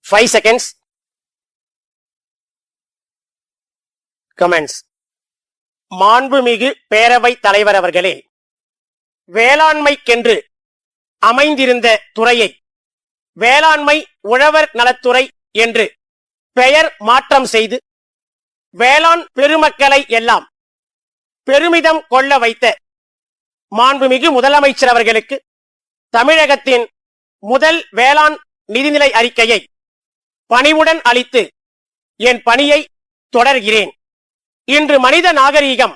5 seconds. Comments. மாண்புமிகு பேரவைத் தலைவர் அவர்களே, வேளாண்மைக்கென்று அமைந்திருந்த துறையை வேளாண்மை உழவர் நலத்துறை என்று பெயர் மாற்றம் செய்து வேளாண் பெருமக்களை எல்லாம் பெருமிதம் கொள்ள வைத்த மாண்புமிகு முதலமைச்சர் அவர்களுக்கு தமிழகத்தின் முதல் வேளாண் நிதிநிலை அறிக்கையை பணிவுடன் அளித்து என் பணியை தொடர்கிறேன். இன்று மனித நாகரீகம்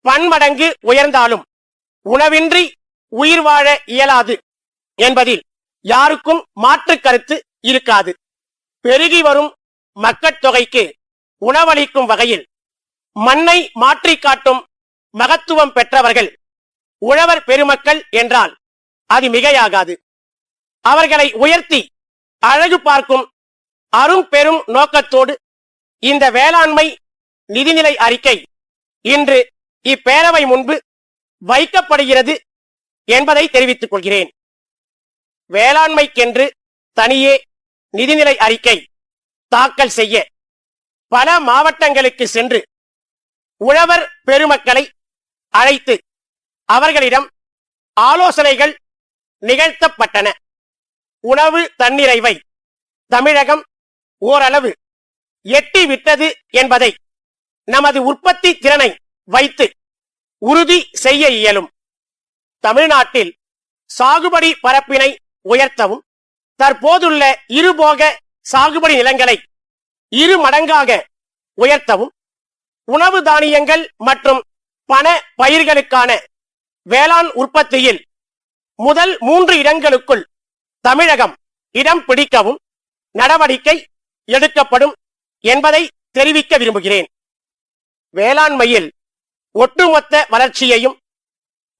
பன்மடங்கு உயர்ந்தாலும் உணவின்றி உயிர் வாழ இயலாது என்பதில் யாருக்கும் மாற்று கருத்து இருக்காது. பெருகி வரும் மக்கட்தொகைக்கு உணவளிக்கும் வகையில் மண்ணை மாற்றி காட்டும் மகத்துவம் பெற்றவர்கள் உழவர் பெருமக்கள் என்றால் அது மிகையாகாது. அவர்களை உயர்த்தி அழகு பார்க்கும் அரும் பெரும் நோக்கத்தோடு இந்த வேளாண்மை நிதிநிலை அறிக்கை இன்று இப்பேரவை முன்பு வைக்கப்படுகிறது என்பதை தெரிவித்துக் கொள்கிறேன். வேளாண்மைக்கென்று தனியே நிதிநிலை அறிக்கை தாக்கல் செய்ய பல மாவட்டங்களுக்கு சென்று உழவர் பெருமக்களை அழைத்து அவர்களிடம் ஆலோசனைகள் நிகழ்த்தப்பட்டன. உணவு தன்னிறைவை தமிழகம் ஓரளவு எட்டிவிட்டது என்பதை நமது உற்பத்தி திறனை வைத்து உறுதி செய்ய இயலும். தமிழ்நாட்டில் சாகுபடி பரப்பினை உயர்த்தவும் தற்போதுள்ள இருபோக சாகுபடி நிலங்களை 2 மடங்காக உயர்த்தவும் உணவு தானியங்கள் மற்றும் பண பயிர்களுக்கான வேளாண் உற்பத்தியில் முதல் 3 இடங்களுக்குள் தமிழகம் இடம் பிடிக்கவும் நடவடிக்கை எடுக்கப்படும் என்பதை தெரிவிக்க விரும்புகிறேன். வேளாண்மையில் ஒட்டுமொத்த வளர்ச்சியையும்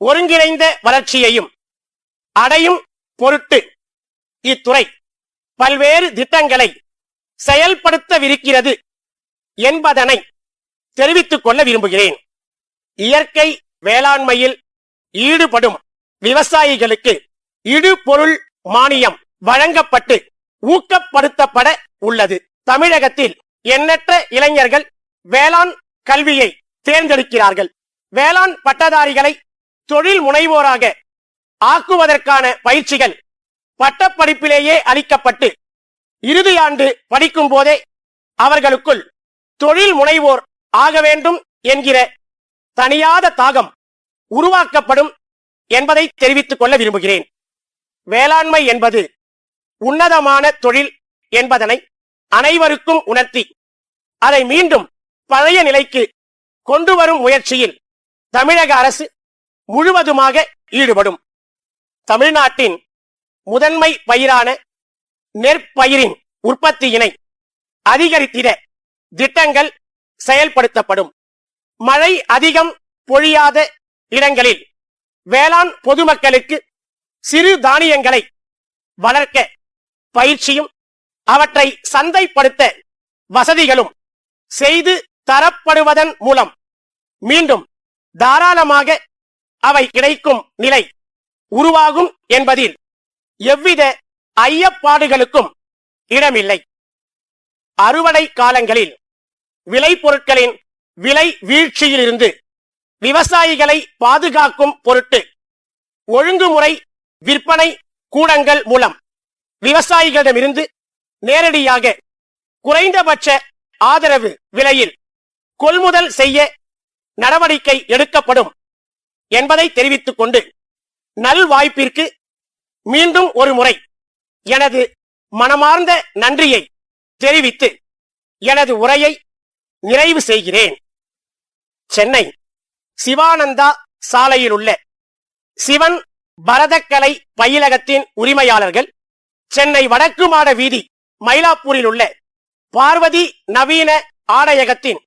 ஒருங்கிணைந்த வளர்ச்சியையும் அடையும் பொருட்டு இத்துறை பல்வேறு திட்டங்களை செயல்படுத்தவிருக்கிறது என்பதனை தெரிவித்துக் கொள்ள விரும்புகிறேன். இயற்கை வேளாண்மையில் ஈடுபடும் விவசாயிகளுக்கு இடுபொருள் மானியம் வழங்கப்பட்டு ஊக்கப்படுத்தப்பட உள்ளது. தமிழகத்தில் எண்ணற்ற இளைஞர்கள் வேளாண் கல்வியை தேர்ந்தெடுக்கிறார்கள். வேளாண் பட்டதாரிகளை தொழில் முனைவோராக ஆக்குவதற்கான பயிற்சிகள் பட்டப்படிப்பிலேயே அளிக்கப்பட்டு இறுதி ஆண்டு படிக்கும் போதே அவர்களுக்குள் தொழில் முனைவோர் ஆக வேண்டும் என்கிற தனியாத தாகம் உருவாக்கப்படும் என்பதை தெரிவித்துக் கொள்ள விரும்புகிறேன். வேளாண்மை என்பது உன்னதமான தொழில் என்பதனை அனைவருக்கும் உணர்த்தி அதை மீண்டும் பழைய நிலைக்கு கொண்டு வரும் முயற்சியில் தமிழக அரசு முழுவதுமாக ஈடுபடும். தமிழ்நாட்டின் முதன்மை பயிரான நெற்பயிரின் உற்பத்தியினை அதிகரித்திட திட்டங்கள் செயல்படுத்தப்படும். மழை அதிகம் பொழியாத இடங்களில் வேளாண் பொதுமக்களுக்கு சிறு தானியங்களை வளர்க்க பயிற்சியும் அவற்றை சந்தைப்படுத்த வசதிகளும் செய்து தரப்படுவதன் மூலம் மீண்டும் தாராளமாக அவை கிடைக்கும் நிலை உருவாகும் என்பதில் எவ்வித ஐயப்பாடுகளுக்கும் இடமில்லை. அறுவடை காலங்களில் விளைபொருட்களின் விலை வீழ்ச்சியிலிருந்து விவசாயிகளை பாதுகாக்கும் பொருட்டு ஒழுங்குமுறை விற்பனை கூடங்கள் மூலம் விவசாயிகளிடமிருந்து நேரடியாக குறைந்தபட்ச ஆதரவு விலையில் கொள்முதல் செய்ய நடவடிக்கை எடுக்கப்படும் என்பதை தெரிவித்துக் கொண்டு நல்வாய்ப்பிற்கு மீண்டும் ஒரு முறை எனது மனமார்ந்த நன்றியை தெரிவித்து எனது உரையை நிறைவு செய்கிறேன். சென்னை சிவானந்தா சாலையில் உள்ள சிவன் பரதக்கலை பயிலகத்தின் உரிமையாளர்கள் சென்னை வடக்கு மாட வீதி மயிலாப்பூரில் உள்ள பார்வதி நவீன ஆடையகத்தின்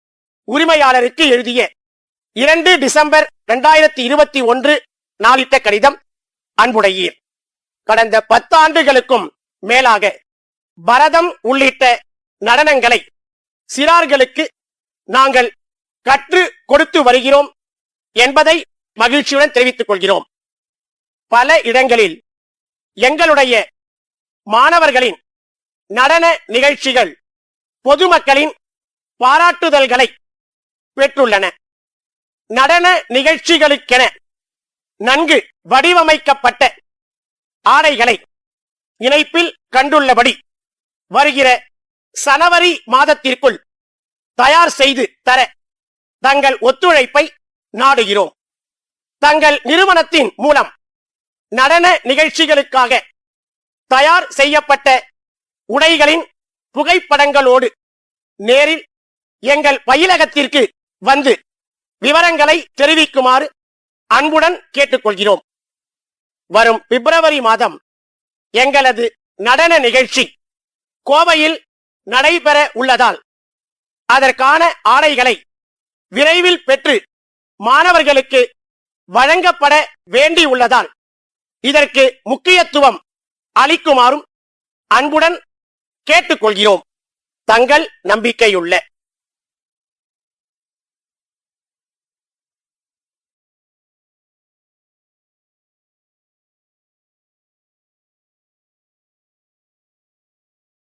உரிமையாளருக்கு எழுதிய 2 டிசம்பர் 2021 நாளிட்ட கடிதம். அன்புடையீர், கடந்த 10 ஆண்டுகளுக்கும் மேலாக பரதம் உள்ளிட்ட நடனங்களை சிறார்களுக்கு நாங்கள் கற்று கொடுத்து வருகிறோம் என்பதை மகிழ்ச்சியுடன் தெரிவித்துக் கொள்கிறோம். பல இடங்களில் எங்களுடைய மாணவர்களின் நடன நிகழ்ச்சிகள் பொதுமக்களின் பாராட்டுதல்களை பெற்றுள்ளன. நடன நிகழ்ச்சிகளுக்கென நன்கு வடிவமைக்கப்பட்ட ஆடைகளை இணைப்பில் கண்டுள்ளபடி வருகிற சனவரி மாதத்திற்குள் தயார் செய்து தர தங்கள் ஒத்துழைப்பை நாடுகிறோம். தங்கள் நிறுவனத்தின் மூலம் நடன நிகழ்ச்சிகளுக்காக தயார் செய்யப்பட்ட உடைகளின் புகைப்படங்களோடு நேரில் எங்கள் பயிலகத்திற்கு வந்து விவரங்களை தெரிவிக்குமாறு அன்புடன் கேட்டுக்கொள்கிறோம். வரும் பிப்ரவரி மாதம் எங்களது நடன நிகழ்ச்சி கோவையில் நடைபெற உள்ளதால் அதற்கான ஆடைகளை விரைவில் பெற்று மாணவர்களுக்கு வழங்கப்பட வேண்டியுள்ளதால் இதற்கு முக்கியத்துவம் அளிக்குமாறும் அன்புடன் கேட்டுக்கொள்கிறோம். தங்கள் நம்பிக்கையுள்ள